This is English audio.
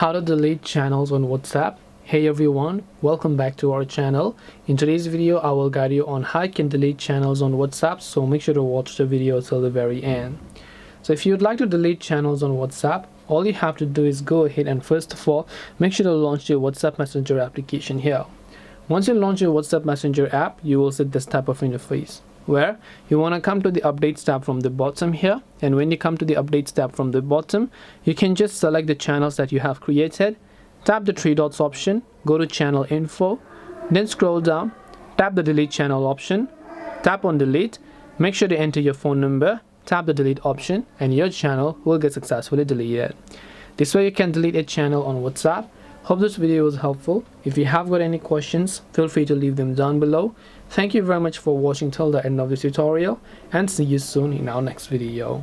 How to delete channels on WhatsApp. Hey everyone, welcome back to our channel. In today's video I will guide you on how you can delete channels on WhatsApp, so make sure to watch the video till the very end. So if you'd like to delete channels on WhatsApp, all you have to do is go ahead and first of all make sure to launch your WhatsApp Messenger application here. Once you launch your WhatsApp Messenger app, you will see this type of interface where you want to come to the updates tab from the bottom here, and when you come to the updates tab from the bottom, you can just select the channels that you have created, tap the three dots option, go to channel info, then scroll down, tap the delete channel option, tap on delete, make sure to enter your phone number, tap the delete option, and your channel will get successfully deleted. This way you can delete a channel on WhatsApp. Hope this video was helpful. If you have got any questions, feel free to leave them down below. Thank you very much for watching till the end of this tutorial, and see you soon in our next video.